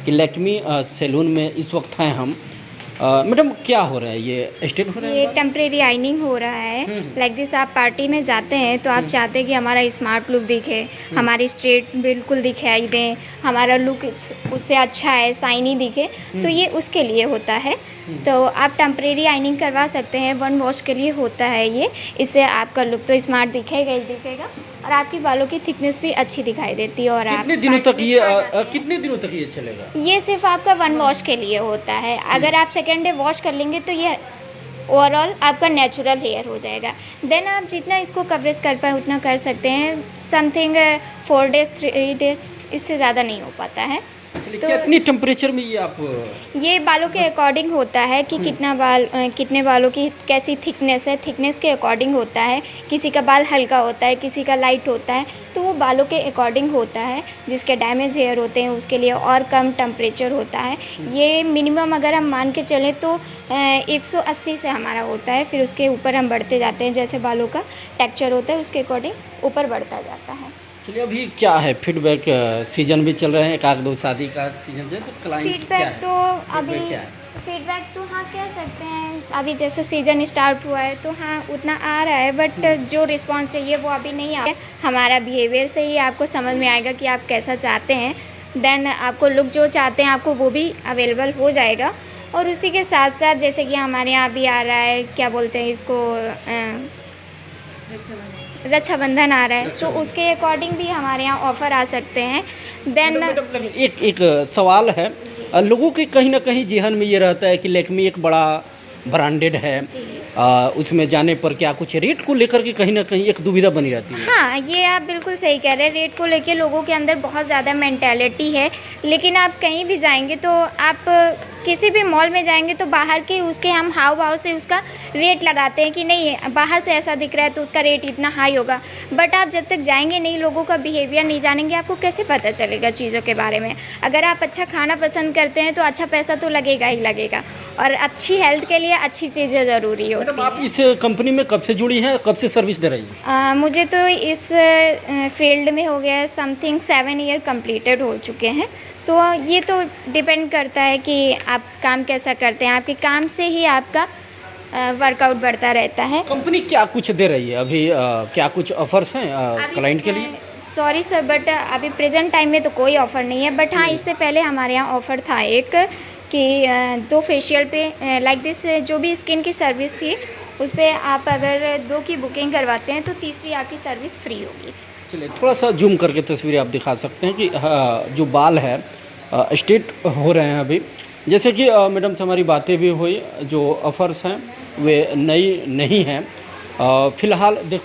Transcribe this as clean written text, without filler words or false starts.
कि लैक्मी सैलून में इस वक्त हैं हम। मैडम क्या हो रहा है, ये स्टेट हो रहा है? ये टेम्परेरी आइनिंग हो रहा है। लाइक दिस, आप पार्टी में जाते हैं तो आप चाहते हैं कि हमारा स्मार्ट लुक दिखे, हमारी स्ट्रेट बिल्कुल दिखाई दें, हमारा लुक उससे अच्छा है, शाइनी दिखे, तो ये उसके लिए होता है। तो आप टेम्परेरी आइनिंग करवा सकते हैं, 1 वॉश के लिए होता है ये। इससे आपका लुक तो स्मार्ट दिखेगा ही दिखेगा और आपकी बालों की थिकनेस भी अच्छी दिखाई देती है। और कितने दिनों तक ये चलेगा? ये सिर्फ आपका 1 वॉश के लिए होता है। अगर आप सेकेंड डे वॉश कर लेंगे तो ये ओवरऑल आपका नेचुरल हेयर हो जाएगा। देन आप जितना इसको कवरेज कर पाए उतना कर सकते हैं। समथिंग 4 डेज 3 डेज, इससे ज़्यादा नहीं हो पाता है। तो कितनी टेम्परेचर में ये आप? ये बालों के अकॉर्डिंग होता है कि कितने बालों की कैसी थिकनेस है, थिकनेस के अकॉर्डिंग होता है। किसी का बाल हल्का होता है, किसी का लाइट होता है, तो वो बालों के अकॉर्डिंग होता है। जिसके डैमेज हेयर होते हैं उसके लिए और कम टेम्परेचर होता है। ये मिनिमम अगर हम मान के चलें तो 180 से हमारा होता है, फिर उसके ऊपर हम बढ़ते जाते हैं। जैसे बालों का टेक्सचर होता है उसके अकॉर्डिंग ऊपर बढ़ता जाता है। चलिए, अभी क्या है फीडबैक? सीजन भी चल रहे हैं, 1-2 शादी का सीजन है, तो क्लाइंट फीडबैक तो अभी फीडबैक तो हाँ कह सकते हैं, अभी जैसे सीज़न स्टार्ट हुआ है तो हाँ उतना आ रहा है, बट जो रिस्पांस चाहिए वो अभी नहीं आ रहा है। हमारा बिहेवियर से ही आपको समझ में आएगा कि आप कैसा चाहते हैं। देन आपको लुक जो चाहते हैं आपको वो भी अवेलेबल हो जाएगा। और उसी के साथ साथ जैसे कि हमारे यहाँ भी आ रहा है, क्या बोलते हैं इसको, रक्षाबंधन आ रहा है, तो उसके अकॉर्डिंग भी हमारे यहाँ ऑफ़र आ सकते हैं। देन एक सवाल है, लोगों के कहीं ना कहीं जेहन में ये रहता है कि लैक्मी एक बड़ा ब्रांडेड है, उसमें जाने पर क्या कुछ रेट को लेकर के कहीं ना कहीं एक दुविधा बनी रहती है। हाँ, ये आप बिल्कुल सही कह रहे हैं। रेट को लेके लोगों के अंदर बहुत ज़्यादा मेंटालिटी है, लेकिन आप कहीं भी जाएंगे तो आप किसी भी मॉल में जाएंगे तो बाहर के उसके हम हाव भाव से उसका रेट लगाते हैं कि नहीं, बाहर से ऐसा दिख रहा है तो उसका रेट इतना हाई होगा। बट आप जब तक जाएंगे नहीं, लोगों का बिहेवियर नहीं जानेंगे, आपको कैसे पता चलेगा चीज़ों के बारे में। अगर आप अच्छा खाना पसंद करते हैं तो अच्छा पैसा तो लगेगा ही लगेगा, और अच्छी हेल्थ के लिए अच्छी चीज़ें ज़रूरी होती हैं। आप इस कंपनी में कब से जुड़ी हैं, कब से सर्विस दे रही हैं? मुझे तो इस फील्ड में हो गया है समथिंग 7 ईयर कंप्लीटेड हो चुके हैं। तो ये तो डिपेंड करता है कि आप काम कैसा करते हैं, आपके काम से ही आपका वर्कआउट बढ़ता रहता है। कंपनी क्या कुछ दे रही है अभी? क्या कुछ ऑफर्स हैं क्लाइंट के लिए? सॉरी सर, बट अभी प्रेजेंट टाइम में तो कोई ऑफ़र नहीं है। बट हाँ, इससे पहले हमारे यहाँ ऑफ़र था एक कि 2 फेशियल पे लाइक दिस, जो भी स्किन की सर्विस थी उस पर आप अगर 2 की बुकिंग करवाते हैं तो तीसरी आपकी सर्विस फ्री होगी। चलिए, थोड़ा सा जूम करके तस्वीरें आप दिखा सकते हैं कि जो बाल है स्ट्रेट हो रहे हैं अभी। जैसे कि मैडम से हमारी बातें भी हुई, जो ऑफ़र्स हैं वे नई नहीं हैं फ़िलहाल। देख